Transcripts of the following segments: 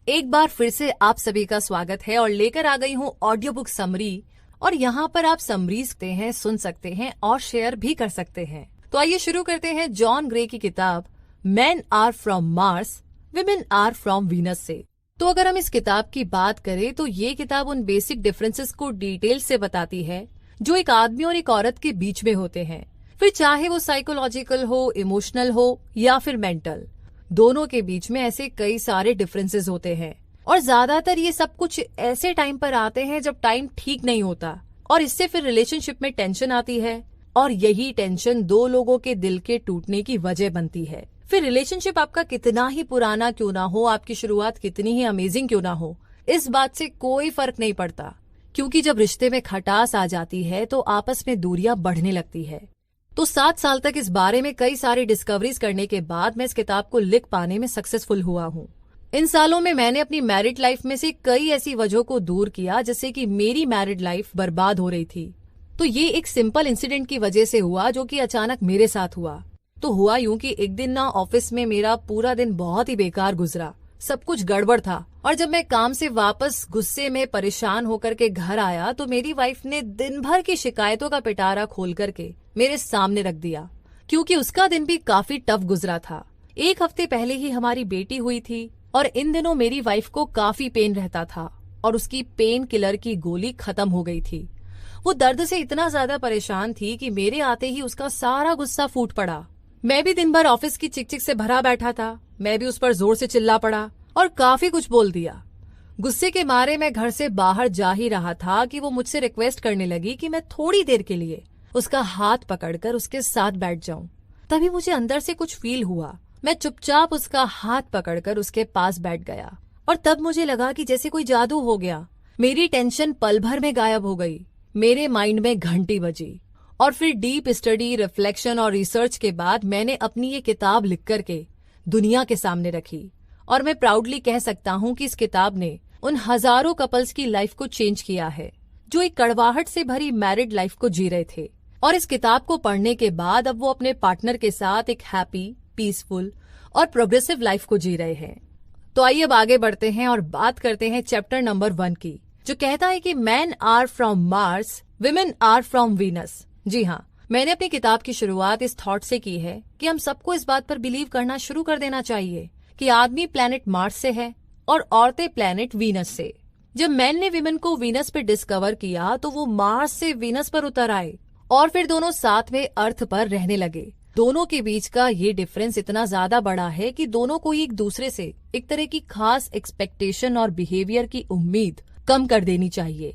एक बार फिर से आप सभी का स्वागत है और लेकर आ गई हूँ ऑडियो बुक समरी। और यहाँ पर आप समरी सकते हैं, सुन सकते हैं और शेयर भी कर सकते हैं। तो आइए शुरू करते हैं जॉन ग्रे की किताब men are from Mars, women are from Venus से। तो अगर हम इस किताब की बात करें तो ये किताब उन बेसिक डिफरेंसेस को डिटेल से बताती है जो एक आदमी और एक औरत के बीच में होते हैं, फिर चाहे वो साइकोलॉजिकल हो, इमोशनल हो या फिर मेंटल। दोनों के बीच में ऐसे कई सारे डिफरेंसेस होते हैं और ज्यादातर ये सब कुछ ऐसे टाइम पर आते हैं जब टाइम ठीक नहीं होता और इससे फिर रिलेशनशिप में टेंशन आती है और यही टेंशन दो लोगों के दिल के टूटने की वजह बनती है। फिर रिलेशनशिप आपका कितना ही पुराना क्यों ना हो, आपकी शुरुआत कितनी ही अमेजिंग क्यों ना हो, इस बात से कोई फर्क नहीं पड़ता, क्योंकि जब रिश्ते में खटास आ जाती है तो आपस में दूरियां बढ़ने लगती है। तो 7 साल तक इस बारे में कई सारी डिस्कवरीज करने के बाद मैं इस किताब को लिख पाने में सक्सेसफुल हुआ हूँ। इन सालों में मैंने अपनी मैरिड लाइफ में से कई ऐसी वजहों को दूर किया जिससे कि मेरी मैरिड लाइफ बर्बाद हो रही थी। तो ये एक सिंपल इंसिडेंट की वजह से हुआ जो कि अचानक मेरे साथ हुआ। तो हुआ यूं कि एक दिन ना ऑफिस में मेरा पूरा दिन बहुत ही बेकार गुजरा, सब कुछ गड़बड़ था। और जब मैं काम से वापस गुस्से में परेशान होकर के घर आया तो मेरी वाइफ ने दिन भर की शिकायतों का पिटारा खोल करके मेरे सामने रख दिया, क्योंकि उसका दिन भी काफी टफ गुजरा था। 1 हफ्ते पहले ही हमारी बेटी हुई थी और इन दिनों मेरी वाइफ को काफी पेन रहता था और उसकी पेन किलर की गोली खत्म हो गई थी। वो दर्द से इतना ज्यादा परेशान थी कि मेरे आते ही उसका सारा गुस्सा फूट पड़ा। मैं भी दिन भर ऑफिस की चिक-चिक से भरा बैठा था, मैं भी उस पर जोर से चिल्ला पड़ा और काफी कुछ बोल दिया। गुस्से के मारे मैं घर से बाहर जा ही रहा था कि वो मुझसे रिक्वेस्ट करने लगी कि मैं थोड़ी देर के लिए उसका हाथ पकड़कर उसके साथ बैठ जाऊं। तभी मुझे अंदर से कुछ फील हुआ। मैं चुपचाप उसका हाथ पकड़कर उसके पास बैठ गया और तब मुझे लगा कि जैसे कोई जादू हो गया। मेरी टेंशन पल भर में गायब हो गई। मेरे माइंड में घंटी बजी और फिर डीप स्टडी, रिफ्लेक्शन और रिसर्च के बाद मैंने अपनी ये किताब लिख करके दुनिया के सामने रखी। और मैं प्राउडली कह सकता हूँ कि इस किताब ने उन हजारों कपल्स की लाइफ को चेंज किया है जो एक कड़वाहट से भरी मैरिड लाइफ को जी रहे थे। और इस किताब को पढ़ने के बाद अब वो अपने पार्टनर के साथ एक हैप्पी, पीसफुल और प्रोग्रेसिव लाइफ को जी रहे हैं। तो आइए अब आगे बढ़ते हैं और बात करते हैं चैप्टर नंबर 1 की, जो कहता है कि men are from Mars, women are from Venus. जी हाँ, मैंने अपनी किताब की शुरुआत इस थॉट से की है कि हम सबको इस बात पर बिलीव करना शुरू कर देना चाहिए कि आदमी प्लेनेट मार्स से है और औरतें प्लेनेट वीनस से। जब मैन ने विमेन को वीनस पे डिस्कवर किया तो वो मार्स से वीनस पर उतर आए और फिर दोनों साथ में अर्थ पर रहने लगे। दोनों के बीच का ये डिफरेंस इतना ज्यादा बड़ा है कि दोनों को एक दूसरे से एक तरह की खास एक्सपेक्टेशन और बिहेवियर की उम्मीद कम कर देनी चाहिए।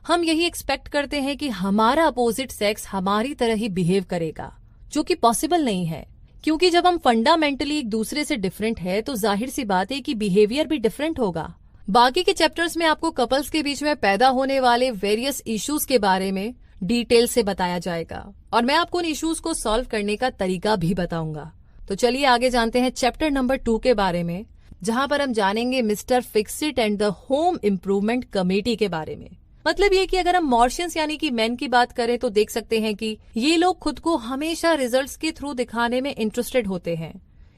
हम यही एक्सपेक्ट करते हैं कि हमारा अपोजिट सेक्स हमारी तरह ही बिहेव करेगा, जो कि पॉसिबल नहीं है, क्योंकि जब हम फंडामेंटली एक दूसरे से डिफरेंट है तो जाहिर सी बात है कि बिहेवियर भी डिफरेंट होगा। बाकी के चैप्टर्स में आपको कपल्स के बीच में पैदा होने वाले वेरियस इश्यूज के बारे में डिटेल से बताया जाएगा और मैं आपको उन इश्यूज को सॉल्व करने का तरीका भी बताऊंगा। तो चलिए आगे जानते हैं चैप्टर नंबर 2 के बारे में, जहां पर हम जानेंगे mister Fixit and the home improvement committee के बारे में। मतलब ये कि अगर हम मॉर्शियंस यानी कि मैन की बात करें तो देख सकते हैं कि ये लोग खुद को हमेशा रिजल्ट्स के थ्रू दिखाने में इंटरेस्टेड होते हैं,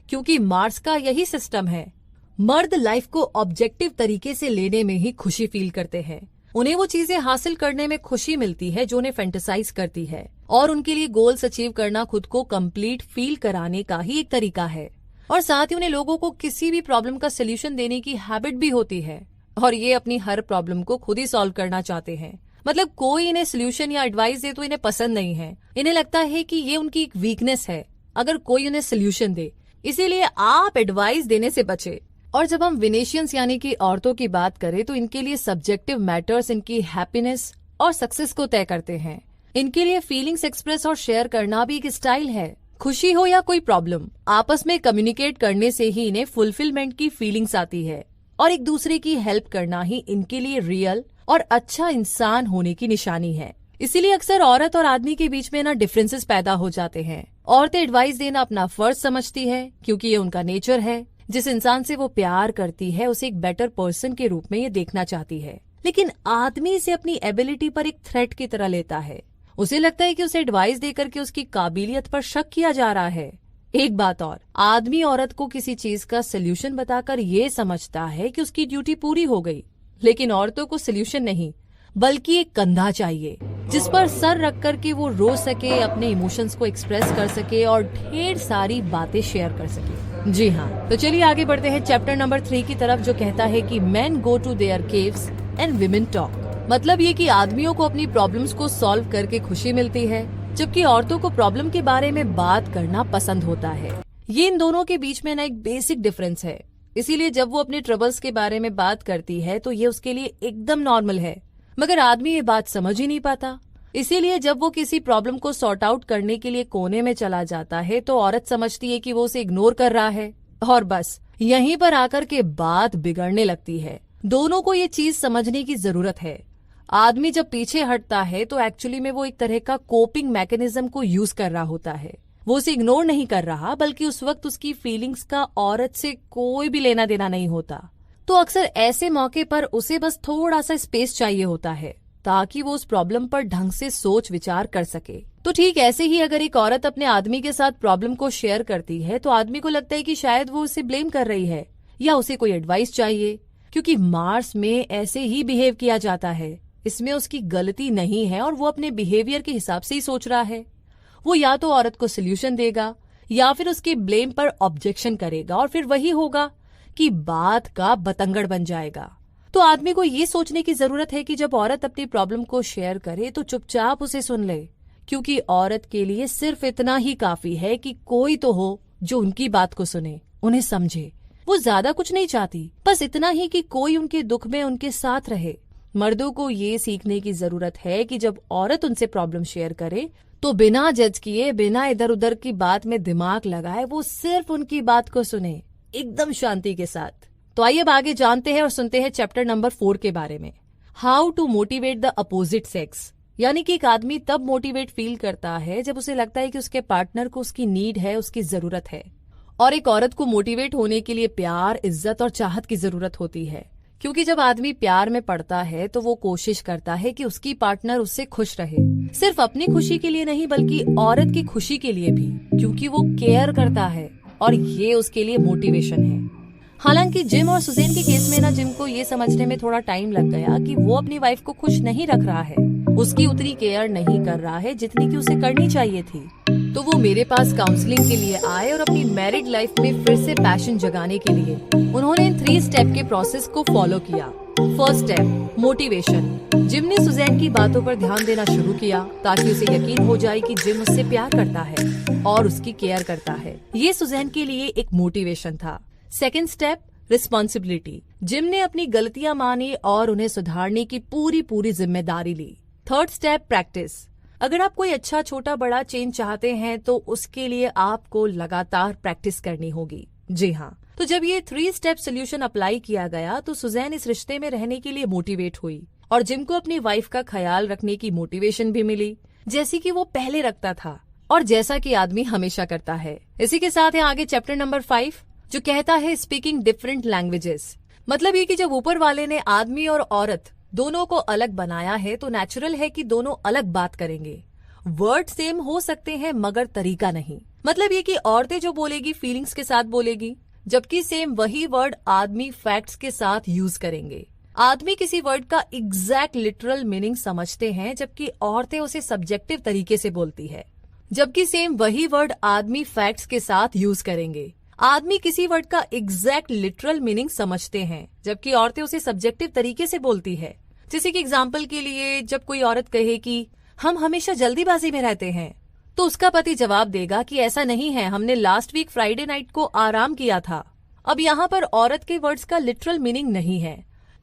क्योंकि मार्स का यही सिस्टम है। मर्द लाइफ को ऑब्जेक्टिव तरीके से लेने में ही खुशी फील करते हैं। उन्हें वो चीजें हासिल करने में खुशी मिलती है जो उन्हें फैंटेसाइज करती है और उनके लिए गोल्स अचीव करना खुद को कंप्लीट फील कराने का ही एक तरीका है। और साथ ही उन्हें लोगों को किसी भी प्रॉब्लम का सोल्यूशन देने की हैबिट भी होती है और ये अपनी हर प्रॉब्लम को खुद ही सॉल्व करना चाहते हैं। मतलब कोई इन्हें सोल्यूशन या एडवाइस दे तो इन्हें पसंद नहीं है। इन्हें लगता है कि ये उनकी एक वीकनेस है अगर कोई उन्हें सोल्यूशन दे, इसीलिए आप एडवाइस देने से बचे। और जब हम विनेशियंस यानी कि औरतों की बात करें तो इनके लिए सब्जेक्टिव मैटर्स इनकी हैप्पीनेस और सक्सेस को तय करते हैं। इनके लिए फीलिंग्स एक्सप्रेस और शेयर करना भी एक स्टाइल है। खुशी हो या कोई प्रॉब्लम, आपस में कम्युनिकेट करने से ही इन्हें फुलफिलमेंट की फीलिंग्स आती है और एक दूसरे की हेल्प करना ही इनके लिए रियल और अच्छा इंसान होने की निशानी है। इसीलिए अक्सर औरत और आदमी के बीच में ना डिफरेंसेस पैदा हो जाते हैं। औरतें एडवाइस देना अपना फर्ज समझती है क्योंकि ये उनका नेचर है। जिस इंसान से वो प्यार करती है उसे एक बेटर पर्सन के रूप में ये देखना चाहती है, लेकिन आदमी इसे अपनी एबिलिटी पर एक थ्रेट की तरह लेता है। उसे लगता है कि उसे एडवाइस देकर के उसकी काबिलियत पर शक किया जा रहा है। एक बात और, आदमी औरत को किसी चीज का सोल्यूशन बताकर ये समझता है कि उसकी ड्यूटी पूरी हो गई, लेकिन औरतों को सोल्यूशन नहीं बल्कि एक कंधा चाहिए जिस पर सर रख कर के वो रो सके, अपने इमोशंस को एक्सप्रेस कर सके और ढेर सारी बातें शेयर कर सके। जी हाँ, तो चलिए आगे बढ़ते हैं चैप्टर नंबर 3 की तरफ, जो कहता है कि men go to their caves and women talk. मतलब ये कि आदमियों को अपनी प्रॉब्लम्स को सॉल्व करके खुशी मिलती है, जबकि औरतों को प्रॉब्लम के बारे में बात करना पसंद होता है। ये इन दोनों के बीच में ना एक बेसिक डिफरेंस है, इसीलिए जब वो अपने ट्रबल्स के बारे में बात करती है तो ये उसके लिए एकदम नॉर्मल है, मगर आदमी ये बात समझ ही नहीं पाता। इसीलिए जब वो किसी प्रॉब्लम को सॉर्ट आउट करने के लिए कोने में चला जाता है तो औरत समझती है कि वो उसे इग्नोर कर रहा है, और बस यहीं पर आकर के बात बिगड़ने लगती है। दोनों को ये चीज समझने की जरूरत है। आदमी जब पीछे हटता है तो एक्चुअली में वो एक तरह का कोपिंग मैकेनिज्म को यूज कर रहा होता है। वो उसे इग्नोर नहीं कर रहा, बल्कि उस वक्त उसकी फीलिंग्स का औरत से कोई भी लेना देना नहीं होता। तो अक्सर ऐसे मौके पर उसे बस थोड़ा सा स्पेस चाहिए होता है ताकि वो उस प्रॉब्लम पर ढंग से सोच विचार कर सके। तो ठीक ऐसे ही अगर एक औरत अपने आदमी के साथ प्रॉब्लम को शेयर करती है तो आदमी को लगता है कि शायद वो उसे ब्लेम कर रही है या उसे कोई एडवाइस चाहिए, क्योंकि मार्स में ऐसे ही बिहेव किया जाता है। इसमें उसकी गलती नहीं है और वो अपने बिहेवियर के हिसाब से ही सोच रहा है। वो या तो औरत को सोल्यूशन देगा या फिर उसकी ब्लेम पर ऑब्जेक्शन करेगा, और फिर वही होगा कि बात का बतंगड़ बन जाएगा। तो आदमी को ये सोचने की जरूरत है कि जब औरत अपनी प्रॉब्लम को शेयर करे तो चुपचाप उसे सुन ले, क्योंकि औरत के लिए सिर्फ इतना ही काफी है कि कोई तो हो जो उनकी बात को सुने, उन्हें समझे। वो ज्यादा कुछ नहीं चाहती, बस इतना ही कि कोई उनके दुख में उनके साथ रहे। मर्दों को ये सीखने की जरूरत है कि जब औरत उनसे प्रॉब्लम शेयर करे तो बिना जज किए, बिना इधर उधर की बात में दिमाग लगाए, वो सिर्फ उनकी बात को सुने एकदम शांति के साथ। तो आइए अब आगे जानते हैं और सुनते हैं चैप्टर नंबर 4 के बारे में, how to motivate the opposite sex. यानी कि एक आदमी तब मोटिवेट फील करता है जब उसे लगता है कि उसके पार्टनर को उसकी नीड है, उसकी जरूरत है। और एक औरत को मोटिवेट होने के लिए प्यार, इज्जत और चाहत की जरूरत होती है, क्योंकि जब आदमी प्यार में पड़ता है तो वो कोशिश करता है कि उसकी पार्टनर उससे खुश रहे, सिर्फ अपनी खुशी के लिए नहीं बल्कि औरत की खुशी के लिए भी, क्योंकि वो केयर करता है और ये उसके लिए मोटिवेशन है। हालांकि जिम और सुजैन के केस में ना जिम को ये समझने में थोड़ा टाइम लग गया कि वो अपनी वाइफ को खुश नहीं रख रहा है, उसकी उतनी केयर नहीं कर रहा है जितनी कि उसे करनी चाहिए थी। तो वो मेरे पास काउंसलिंग के लिए आए और अपनी मैरिड लाइफ में फिर से पैशन जगाने के लिए उन्होंने इन 3 स्टेप के प्रोसेस को फॉलो किया। First step, motivation. जिम ने सुजैन की बातों पर ध्यान देना शुरू किया ताकि उसे यकीन हो जाए कि जिम उससे प्यार करता है और उसकी केयर करता है। ये सुजैन के लिए एक मोटिवेशन था। Second step, responsibility. जिम ने अपनी गलतियां मानी और उन्हें सुधारने की पूरी जिम्मेदारी ली। Third step, practice. अगर आप कोई अच्छा छोटा बड़ा चेंज चाहते हैं तो उसके लिए आपको लगातार प्रैक्टिस करनी होगी। जी हाँ, तो जब ये 3 स्टेप सोल्यूशन अप्लाई किया गया तो सुजैन इस रिश्ते में रहने के लिए मोटिवेट हुई और जिम को अपनी वाइफ का ख्याल रखने की मोटिवेशन भी मिली, जैसी कि वो पहले रखता था और जैसा कि आदमी हमेशा करता है। इसी के साथ है आगे चैप्टर नंबर 5, जो कहता है स्पीकिंग डिफरेंट लैंग्वेजेस। मतलब ये कि जब ऊपर वाले ने आदमी और औरत दोनों को अलग बनाया है तो नेचुरल है कि दोनों अलग बात करेंगे। वर्ड सेम हो सकते हैं मगर तरीका नहीं। मतलब ये कि औरतें जो बोलेगी फीलिंग्स के साथ बोलेगी, जबकि सेम वही वर्ड आदमी फैक्ट्स के साथ यूज करेंगे। आदमी किसी वर्ड का एग्जैक्ट लिटरल मीनिंग समझते हैं, जबकि औरतें उसे सब्जेक्टिव तरीके से बोलती है। जबकि सेम वही वर्ड आदमी फैक्ट्स के साथ यूज करेंगे। आदमी किसी वर्ड का एग्जैक्ट लिटरल मीनिंग समझते हैं, जबकि औरतें उसे सब्जेक्टिव तरीके से बोलती है। जैसे कि एग्जाम्पल के लिए, जब कोई औरत कहे कि हम हमेशा जल्दीबाजी में रहते हैं, तो उसका पति जवाब देगा कि ऐसा नहीं है, हमने लास्ट वीक फ्राइडे नाइट को आराम किया था। अब यहाँ पर औरत के वर्ड्स का लिटरल मीनिंग नहीं है।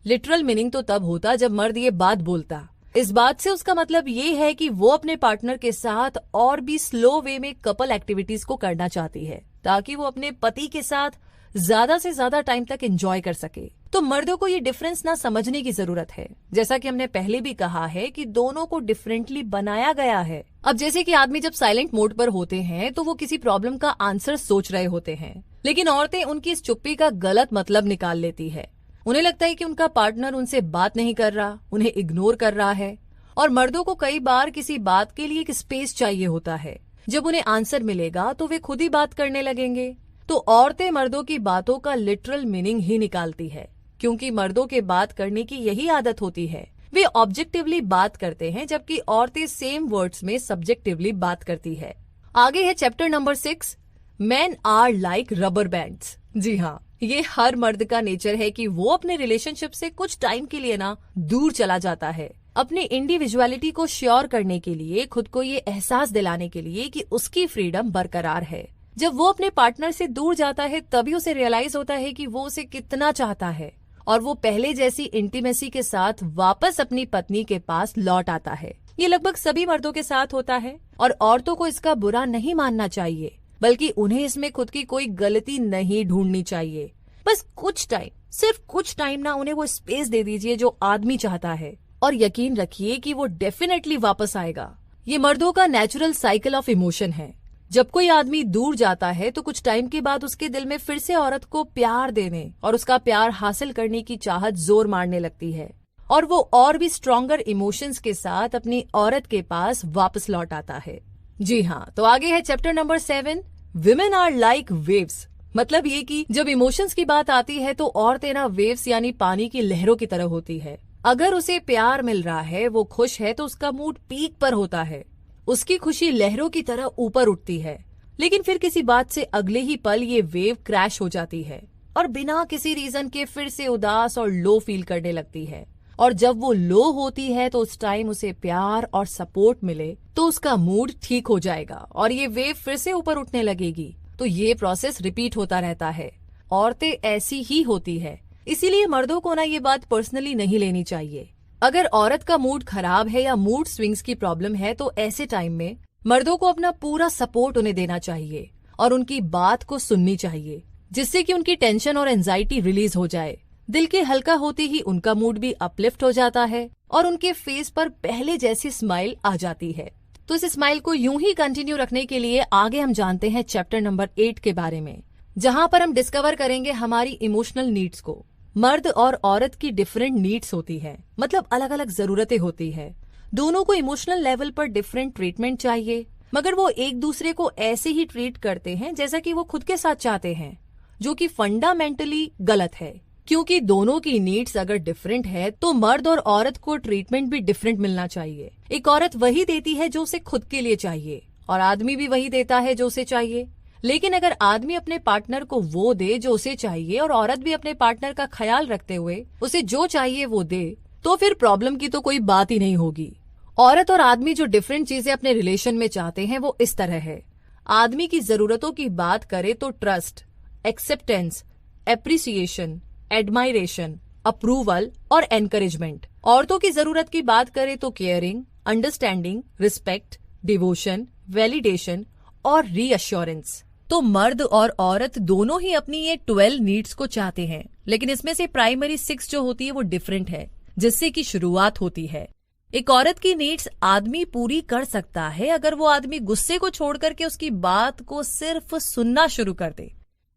लिटरल मीनिंग तो तब होता जब मर्द ये बात बोलता। इस बात से उसका मतलब ये है कि वो अपने पार्टनर के साथ और भी स्लो वे में कपल एक्टिविटीज को करना चाहती है, ताकि वो अपने पति के साथ ज्यादा से ज्यादा टाइम तक एंजॉय कर सके। तो मर्दों को ये डिफरेंस ना समझने की जरूरत है। जैसा कि हमने पहले भी कहा है कि दोनों को डिफरेंटली बनाया गया है। अब जैसे कि आदमी जब साइलेंट मोड पर होते हैं तो वो किसी प्रॉब्लम का आंसर सोच रहे होते हैं, लेकिन औरतें उनकी इस चुप्पी का गलत मतलब निकाल लेती है। उन्हें लगता है कि उनका पार्टनर उनसे बात नहीं कर रहा, उन्हें इग्नोर कर रहा है। और मर्दों को कई बार किसी बात के लिए एक स्पेस चाहिए होता है, जब उन्हें आंसर मिलेगा तो वे खुद ही बात करने लगेंगे। तो औरतें मर्दों की बातों का लिटरल मीनिंग ही निकालती है, क्योंकि मर्दों के बात करने की यही आदत होती है। वे ऑब्जेक्टिवली बात करते हैं, जबकि औरतें सेम वर्ड्स में सब्जेक्टिवली बात करती है। आगे है chapter number 6, men are like rubber bands. जी हाँ, ये हर मर्द का नेचर है कि वो अपने रिलेशनशिप से कुछ टाइम के लिए ना दूर चला जाता है, अपनी इंडिविजुअलिटी को श्योर करने के लिए, खुद को ये एहसास दिलाने के लिए कि उसकी फ्रीडम बरकरार है। जब वो अपने पार्टनर से दूर जाता है तभी उसे रियलाइज होता है कि वो उसे कितना चाहता है, और वो पहले जैसी इंटीमेसी के साथ वापस अपनी पत्नी के पास लौट आता है। ये लगभग सभी मर्दों के साथ होता है, और औरतों को इसका बुरा नहीं मानना चाहिए, बल्कि उन्हें इसमें खुद की कोई गलती नहीं ढूंढनी चाहिए। बस कुछ टाइम, सिर्फ कुछ टाइम ना उन्हें वो स्पेस दे दीजिए जो आदमी चाहता है, और यकीन रखिए कि वो डेफिनेटली वापस आएगा। ये मर्दों का नेचुरल साइकिल ऑफ इमोशन है। जब कोई आदमी दूर जाता है तो कुछ टाइम के बाद उसके दिल में फिर से औरत को प्यार देने और उसका प्यार हासिल करने की चाहत जोर मारने लगती है, और वो और भी स्ट्रॉन्गर इमोशंस के साथ अपनी औरत के पास वापस लौट आता है। जी हाँ, तो आगे है chapter number 7, women are like waves. मतलब ये कि जब इमोशंस की बात आती है तो औरतें ना वेव्स यानी पानी की लहरों की तरह होती है। अगर उसे प्यार मिल रहा है, वो खुश है, तो उसका मूड पीक पर होता है, उसकी खुशी लहरों की तरह ऊपर उठती है। लेकिन फिर किसी बात से अगले ही पल ये वेव क्रैश हो जाती है और बिना किसी रीजन के फिर से उदास और लो फील करने लगती है। और जब वो लो होती है तो उस टाइम उसे प्यार और सपोर्ट मिले तो उसका मूड ठीक हो जाएगा और ये वेव फिर से ऊपर उठने लगेगी। तो ये प्रोसेस रिपीट होता रहता है। औरतें ऐसी ही होती है, इसीलिए मर्दों को ना ये बात पर्सनली नहीं लेनी चाहिए। अगर औरत का मूड खराब है या मूड स्विंग्स की प्रॉब्लम है तो ऐसे टाइम में मर्दों को अपना पूरा सपोर्ट उन्हें देना चाहिए और उनकी बात को सुननी चाहिए, जिससे कि उनकी टेंशन और एंजाइटी रिलीज हो जाए। दिल के हल्का होते ही उनका मूड भी अपलिफ्ट हो जाता है और उनके फेस पर पहले जैसी स्माइल आ जाती है। तो इस स्माइल को यूं ही कंटिन्यू रखने के लिए आगे हम जानते हैं चैप्टर नंबर 8 के बारे में, जहां पर हम डिस्कवर करेंगे हमारी इमोशनल नीड्स को। मर्द और औरत की डिफरेंट नीड्स होती है, मतलब अलग अलग जरूरतें होती है। दोनों को इमोशनल लेवल पर डिफरेंट ट्रीटमेंट चाहिए, मगर वो एक दूसरे को ऐसे ही ट्रीट करते हैं जैसा कि वो खुद के साथ चाहते हैं, जो कि फंडामेंटली गलत है। क्योंकि दोनों की नीड्स अगर डिफरेंट है तो मर्द और औरत को ट्रीटमेंट भी डिफरेंट मिलना चाहिए। एक औरत वही देती है जो उसे खुद के लिए चाहिए और आदमी भी वही देता है जो उसे चाहिए। लेकिन अगर आदमी अपने पार्टनर को वो दे जो उसे चाहिए और औरत भी अपने पार्टनर का ख्याल रखते हुए उसे जो चाहिए वो दे, तो फिर प्रॉब्लम की तो कोई बात ही नहीं होगी। औरत और आदमी जो डिफरेंट चीजें अपने रिलेशन में चाहते हैं वो इस तरह है। आदमी की जरूरतों की बात करे तो trust, acceptance, appreciation, admiration, approval और एनकरेजमेंट। औरतों की जरूरत की बात करें तो caring, understanding, respect, devotion, validation और रीअश्योरेंस। तो मर्द और औरत दोनों ही अपनी ये 12 नीड्स को चाहते हैं, लेकिन इसमें से प्राइमरी 6 जो होती है वो डिफरेंट है, जिससे की शुरुआत होती है। एक औरत की नीड्स आदमी पूरी कर सकता है अगर वो आदमी गुस्से को छोड़ करके उसकी बात को सिर्फ सुनना शुरू कर दे।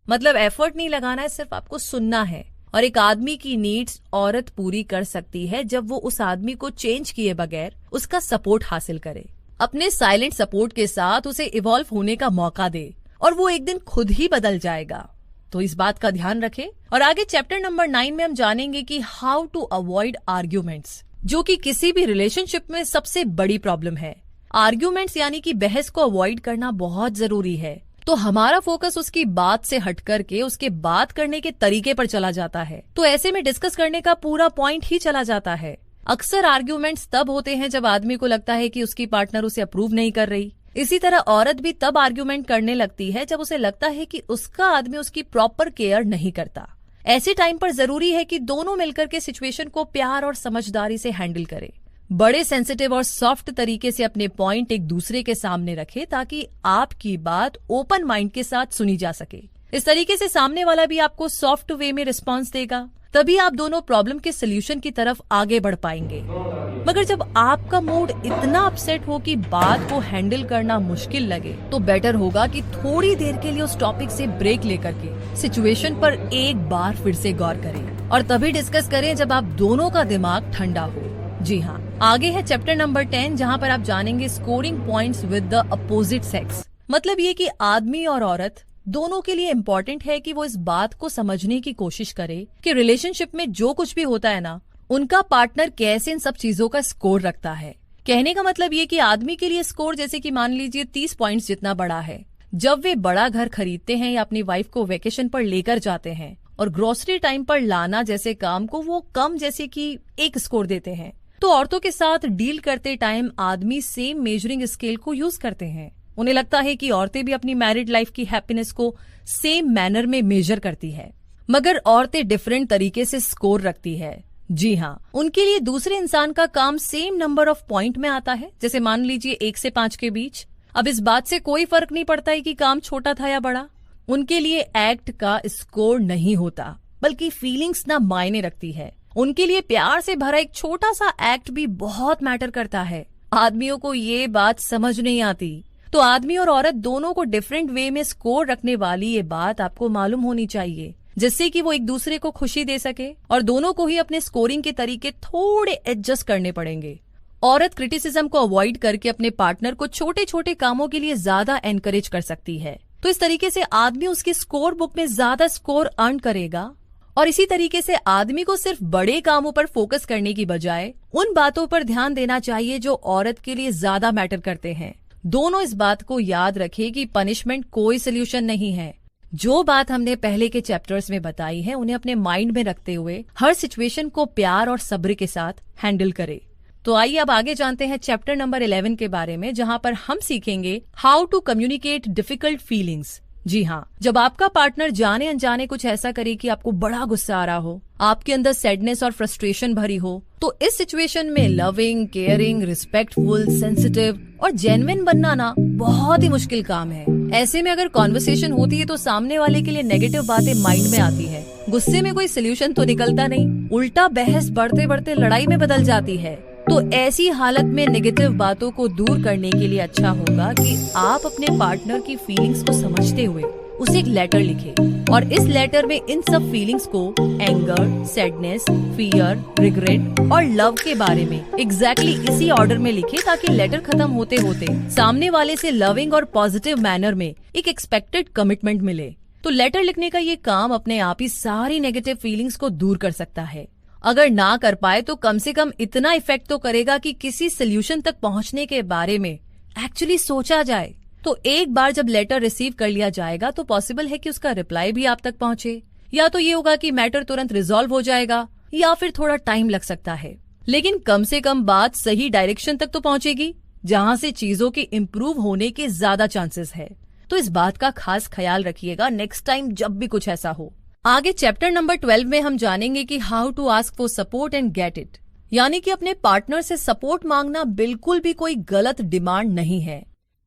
मतलब एफर्ट नहीं लगाना है, सिर्फ आपको सुनना है। और एक आदमी की नीड्स औरत पूरी कर सकती है जब वो उस आदमी को चेंज किए बगैर उसका सपोर्ट हासिल करे, अपने साइलेंट सपोर्ट के साथ उसे इवॉल्व होने का मौका दे, और वो एक दिन खुद ही बदल जाएगा। तो इस बात का ध्यान रखें। और आगे चैप्टर नंबर 9 में हम जानेंगे कि हाउ टू अवॉइड आर्ग्यूमेंट्स, जो कि किसी भी रिलेशनशिप में सबसे बड़ी प्रॉब्लम है। आर्ग्यूमेंट्स यानी कि बहस को अवॉइड करना बहुत जरूरी है। तो हमारा फोकस उसकी बात से हट करके उसके बात करने के तरीके पर चला जाता है, तो ऐसे में डिस्कस करने का पूरा पॉइंट ही चला जाता है। अक्सर आर्ग्यूमेंट्स तब होते हैं जब आदमी को लगता है कि उसकी पार्टनर उसे अप्रूव नहीं कर रही। इसी तरह औरत भी तब आर्ग्यूमेंट करने लगती है जब उसे लगता है कि उसका आदमी उसकी प्रॉपर केयर नहीं करता। ऐसे टाइम पर जरूरी है कि दोनों मिलकर के सिचुएशन को प्यार और समझदारी से हैंडल करें। बड़े सेंसिटिव और सॉफ्ट तरीके से अपने पॉइंट एक दूसरे के सामने रखें ताकि आपकी बात ओपन माइंड के साथ सुनी जा सके। इस तरीके से सामने वाला भी आपको सॉफ्ट वे में रिस्पॉन्स देगा, तभी आप दोनों प्रॉब्लम के सोल्यूशन की तरफ आगे बढ़ पाएंगे। मगर जब आपका मूड इतना अपसेट हो कि बात को हैंडल करना मुश्किल लगे, तो बेटर होगा कि थोड़ी देर के लिए उस टॉपिक से ब्रेक लेकर के सिचुएशन पर एक बार फिर से गौर करें और तभी डिस्कस करें जब आप दोनों का दिमाग ठंडा हो। जी हाँ, आगे है चैप्टर नंबर 10, जहाँ पर आप जानेंगे scoring points with the opposite sex. मतलब ये कि आदमी और औरत दोनों के लिए इम्पोर्टेंट है कि वो इस बात को समझने की कोशिश करे कि रिलेशनशिप में जो कुछ भी होता है ना, उनका पार्टनर कैसे इन सब चीजों का स्कोर रखता है। कहने का मतलब ये कि आदमी के लिए स्कोर जैसे कि मान लीजिए 30 पॉइंट्स जितना बड़ा है। जब वे बड़ा घर खरीदते हैं या अपनी वाइफ को वेकेशन पर लेकर जाते हैं और ग्रोसरी टाइम पर लाना जैसे काम को वो कम जैसे कि 1 स्कोर देते हैं, तो औरतों के साथ डील करते टाइम आदमी सेम मेजरिंग स्केल को यूज करते हैं। उन्हें लगता है कि औरतें भी अपनी मैरिड लाइफ की हैप्पीनेस को सेम मैनर में मेजर करती है, मगर औरतें डिफरेंट तरीके से स्कोर रखती है। जी हाँ, उनके लिए दूसरे इंसान का काम सेम नंबर ऑफ पॉइंट में आता है, जैसे मान लीजिए 1 से 5 के बीच। अब इस बात से कोई फर्क नहीं पड़ता है कि काम छोटा था या बड़ा। उनके लिए एक्ट का स्कोर नहीं होता, बल्कि फीलिंग्स ना मायने रखती है। उनके लिए प्यार से भरा एक छोटा सा एक्ट भी बहुत मैटर करता है। आदमियों को ये बात समझ नहीं आती। तो आदमी और औरत दोनों को डिफरेंट वे में स्कोर रखने वाली ये बात आपको मालूम होनी चाहिए, जिससे कि वो एक दूसरे को खुशी दे सके, और दोनों को ही अपने स्कोरिंग के तरीके थोड़े एडजस्ट करने पड़ेंगे। औरत क्रिटिसिज्म को अवॉइड करके अपने पार्टनर को छोटे छोटे कामों के लिए ज्यादा एनकरेज कर सकती है। तो इस तरीके से आदमी उसकी स्कोर बुक में ज्यादा स्कोर अर्न करेगा, और इसी तरीके से आदमी को सिर्फ बड़े कामों पर फोकस करने की बजाय उन बातों पर ध्यान देना चाहिए जो औरत के लिए ज्यादा मैटर करते हैं। दोनों इस बात को याद रखें कि पनिशमेंट कोई सोल्यूशन नहीं है। जो बात हमने पहले के चैप्टर्स में बताई है, उन्हें अपने माइंड में रखते हुए हर सिचुएशन को प्यार और सब्र के साथ हैंडल करे। तो आइए अब आगे जानते हैं चैप्टर नंबर 11 के बारे में, जहाँ पर हम सीखेंगे how to communicate difficult feelings. जी हाँ, जब आपका पार्टनर जाने अनजाने कुछ ऐसा करे कि आपको बड़ा गुस्सा आ रहा हो, आपके अंदर सैडनेस और फ्रस्ट्रेशन भरी हो, तो इस सिचुएशन में लविंग, केयरिंग, रिस्पेक्टफुल, सेंसिटिव और जेन्युइन बनना ना बहुत ही मुश्किल काम है। ऐसे में अगर कॉन्वर्सेशन होती है तो सामने वाले के लिए नेगेटिव बातें माइंड में आती है। गुस्से में कोई सोल्यूशन तो निकलता नहीं, उल्टा बहस बढ़ते बढ़ते लड़ाई में बदल जाती है। तो ऐसी हालत में नेगेटिव बातों को दूर करने के लिए अच्छा होगा कि आप अपने पार्टनर की फीलिंग्स को समझते हुए उसे एक लेटर लिखें, और इस लेटर में इन सब फीलिंग्स को एंगर, सैडनेस, फियर, रिग्रेट और लव के बारे में एग्जैक्टली इसी ऑर्डर में लिखें, ताकि लेटर खत्म होते होते सामने वाले से लविंग और पॉजिटिव मैनर में एक एक्सपेक्टेड कमिटमेंट मिले। तो लेटर लिखने का ये काम अपने आप ही सारी नेगेटिव फीलिंग्स को दूर कर सकता है। अगर ना कर पाए तो कम से कम इतना इफेक्ट तो करेगा कि किसी सोल्यूशन तक पहुंचने के बारे में एक्चुअली सोचा जाए। तो एक बार जब लेटर रिसीव कर लिया जाएगा तो पॉसिबल है कि उसका रिप्लाई भी आप तक पहुंचे, या तो ये होगा कि मैटर तुरंत रिजॉल्व हो जाएगा, या फिर थोड़ा टाइम लग सकता है, लेकिन कम से कम बात सही डायरेक्शन तक तो पहुंचेगी, जहां से चीजों के इम्प्रूव होने के ज्यादा चांसेस है। तो इस बात का खास ख्याल रखिएगा नेक्स्ट टाइम जब भी कुछ ऐसा हो। आगे चैप्टर नंबर 12 में हम जानेंगे कि how to ask for support and get it, यानी कि अपने पार्टनर से सपोर्ट मांगना बिल्कुल भी कोई गलत डिमांड नहीं है,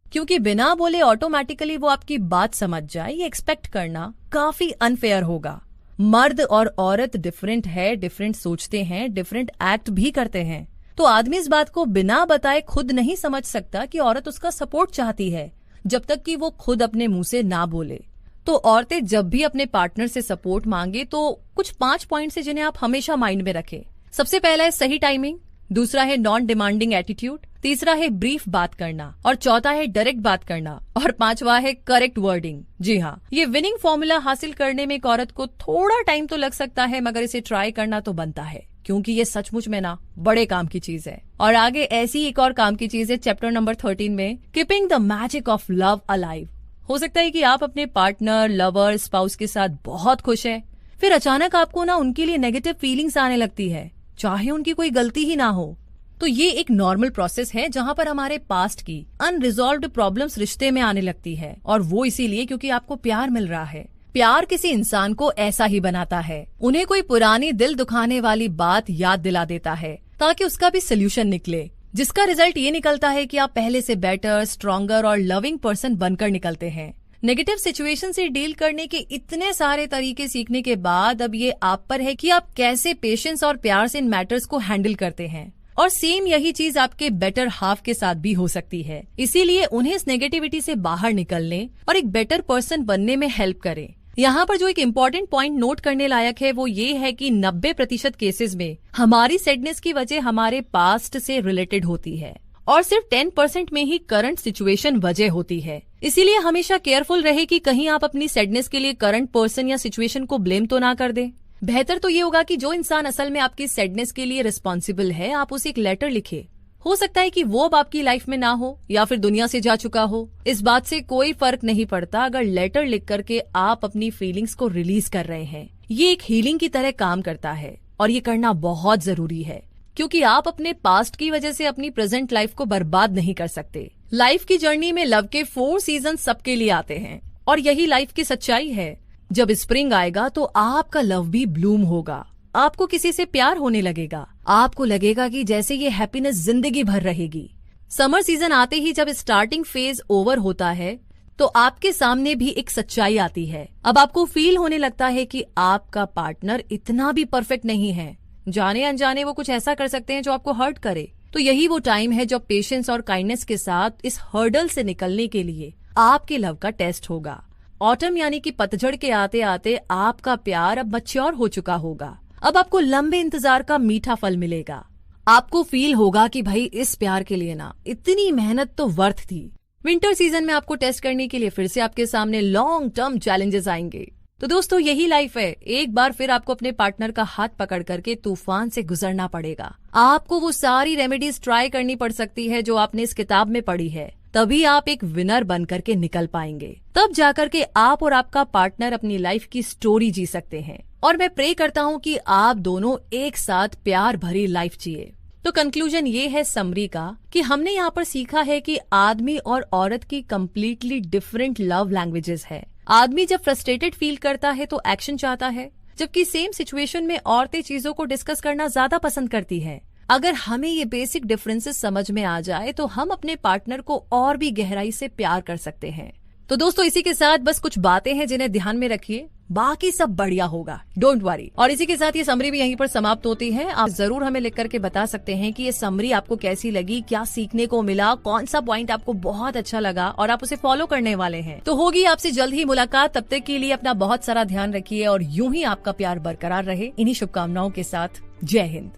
क्योंकि बिना बोले ऑटोमेटिकली वो आपकी बात समझ जाए, ये एक्सपेक्ट करना काफी अनफेयर होगा। मर्द और औरत डिफरेंट है, डिफरेंट सोचते हैं, डिफरेंट एक्ट भी करते हैं। तो आदमी इस बात को बिना बताए खुद नहीं समझ सकता कि औरत उसका सपोर्ट चाहती है, जब तक कि वो खुद अपने मुंह से ना बोले। तो औरतें जब भी अपने पार्टनर से सपोर्ट मांगे तो कुछ 5 पॉइंट्स हैं जिन्हें आप हमेशा माइंड में रखें। सबसे पहला है सही टाइमिंग, दूसरा है नॉन डिमांडिंग एटीट्यूड, तीसरा है ब्रीफ बात करना, और चौथा है डायरेक्ट बात करना, और पांचवा है करेक्ट वर्डिंग। जी हाँ, ये विनिंग फॉर्मूला हासिल करने में एक औरत को थोड़ा टाइम तो लग सकता है, मगर इसे ट्राई करना तो बनता है, क्योंकि ये सचमुच में ना बड़े काम की चीज है। और आगे ऐसी एक और काम की चीज है चैप्टर नंबर 13 में, keeping the magic of love alive. हो सकता है कि आप अपने पार्टनर, लवर, स्पाउस के साथ बहुत खुश है, फिर अचानक आपको ना उनके लिए नेगेटिव फीलिंग्स आने लगती है, चाहे उनकी कोई गलती ही ना हो। तो ये एक नॉर्मल प्रोसेस है जहाँ पर हमारे पास्ट की अनरिजॉल्व्ड प्रॉब्लम्स रिश्ते में आने लगती है, और वो इसीलिए क्योंकि आपको प्यार मिल रहा है। प्यार किसी इंसान को ऐसा ही बनाता है, उन्हें कोई पुरानी दिल दुखाने वाली बात याद दिला देता है ताकि उसका भी सोल्यूशन निकले, जिसका रिजल्ट ये निकलता है कि आप पहले से बेटर, स्ट्रॉन्गर और लविंग पर्सन बनकर निकलते हैं। नेगेटिव सिचुएशन से डील करने के इतने सारे तरीके सीखने के बाद अब ये आप पर है कि आप कैसे पेशेंस और प्यार से इन मैटर्स को हैंडल करते हैं, और सेम यही चीज आपके बेटर हाफ के साथ भी हो सकती है। इसीलिए उन्हें इस नेगेटिविटी से बाहर निकलने और एक बेटर पर्सन बनने में हेल्प करें। यहाँ पर जो एक इम्पोर्टेंट पॉइंट नोट करने लायक है वो ये है कि 90% केसेस में हमारी सैडनेस की वजह हमारे पास्ट से रिलेटेड होती है और सिर्फ 10% में ही करंट सिचुएशन वजह होती है। इसीलिए हमेशा केयरफुल रहे कि कहीं आप अपनी सैडनेस के लिए करंट पर्सन या सिचुएशन को ब्लेम तो ना कर दें। बेहतर तो ये होगा कि जो इंसान असल में आपकी सैडनेस के लिए रिस्पॉन्सिबल है, आप उसे एक लेटर लिखे। हो सकता है कि वो अब आपकी लाइफ में ना हो या फिर दुनिया से जा चुका हो। इस बात से कोई फर्क नहीं पड़ता अगर लेटर लिख करके आप अपनी फीलिंग्स को रिलीज कर रहे हैं। ये एक हीलिंग की तरह काम करता है और ये करना बहुत जरूरी है, क्योंकि आप अपने पास्ट की वजह से अपनी प्रेजेंट लाइफ को बर्बाद नहीं कर सकते। लाइफ की जर्नी में लव के 4 सीजन सबके लिए आते हैं और यही लाइफ की सच्चाई है। जब स्प्रिंग आएगा तो आपका लव भी ब्लूम होगा, आपको किसी से प्यार होने लगेगा, आपको लगेगा कि जैसे ये हैप्पीनेस जिंदगी भर रहेगी। समर सीजन आते ही जब स्टार्टिंग फेज ओवर होता है तो आपके सामने भी एक सच्चाई आती है। अब आपको फील होने लगता है कि आपका पार्टनर इतना भी परफेक्ट नहीं है, जाने अनजाने वो कुछ ऐसा कर सकते हैं जो आपको हर्ट करे। तो यही वो टाइम है जब पेशेंस और काइंडनेस के साथ इस हर्डल से निकलने के लिए आपके लव का टेस्ट होगा। ऑटम यानी कि पतझड़ के आते आते आपका प्यार अब मैच्योर हो चुका होगा। अब आपको लंबे इंतजार का मीठा फल मिलेगा। आपको फील होगा कि भाई इस प्यार के लिए ना इतनी मेहनत तो वर्थ थी। विंटर सीजन में आपको टेस्ट करने के लिए फिर से आपके सामने लॉन्ग टर्म चैलेंजेस आएंगे। तो दोस्तों यही लाइफ है, एक बार फिर आपको अपने पार्टनर का हाथ पकड़ करके तूफान से गुजरना पड़ेगा। आपको वो सारी रेमेडीज ट्राई करनी पड़ सकती है जो आपने इस किताब में पढ़ी है, तभी आप एक विनर बन करके निकल पाएंगे। तब जाकर के आप और आपका पार्टनर अपनी लाइफ की स्टोरी जी सकते हैं। और मैं प्रे करता हूँ कि आप दोनों एक साथ प्यार भरी लाइफ जिए। तो कंक्लूजन ये है समरी का कि हमने यहाँ पर सीखा है कि आदमी और औरत की कम्प्लीटली डिफरेंट लव लैंग्वेजेस है। आदमी जब फ्रस्ट्रेटेड फील करता है तो एक्शन चाहता है, जबकि सेम सिचुएशन में औरतें चीजों को डिस्कस करना ज्यादा पसंद करती है। अगर हमें ये बेसिक डिफरेंसेस समझ में आ जाए तो हम अपने पार्टनर को और भी गहराई से प्यार कर सकते हैं। तो दोस्तों इसी के साथ बस कुछ बातें हैं जिन्हें ध्यान में रखिए, बाकी सब बढ़िया होगा, डोंट वरी। और इसी के साथ ये समरी भी यहीं पर समाप्त होती है। आप जरूर हमें लिख करके बता सकते हैं कि ये समरी आपको कैसी लगी, क्या सीखने को मिला, कौन सा पॉइंट आपको बहुत अच्छा लगा और आप उसे फॉलो करने वाले हैं। तो होगी आपसे जल्द ही मुलाकात, तब तक के लिए अपना बहुत सारा ध्यान रखिए और यूं ही आपका प्यार बरकरार रहे। इन्हीं शुभकामनाओं के साथ जय हिंद।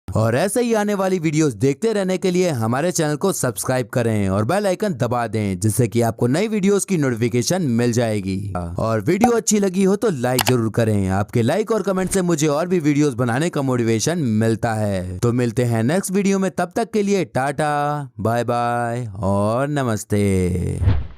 और ऐसे ही आने वाली वीडियोस देखते रहने के लिए हमारे चैनल को सब्सक्राइब करें और बेल आइकन दबा दें, जिससे कि आपको नई वीडियोस की नोटिफिकेशन मिल जाएगी। और वीडियो अच्छी लगी हो तो लाइक जरूर करें। आपके लाइक और कमेंट से मुझे और भी वीडियोस बनाने का मोटिवेशन मिलता है। तो मिलते हैं नेक्स्ट वीडियो में, तब तक के लिए टाटा बाय बाय और नमस्ते।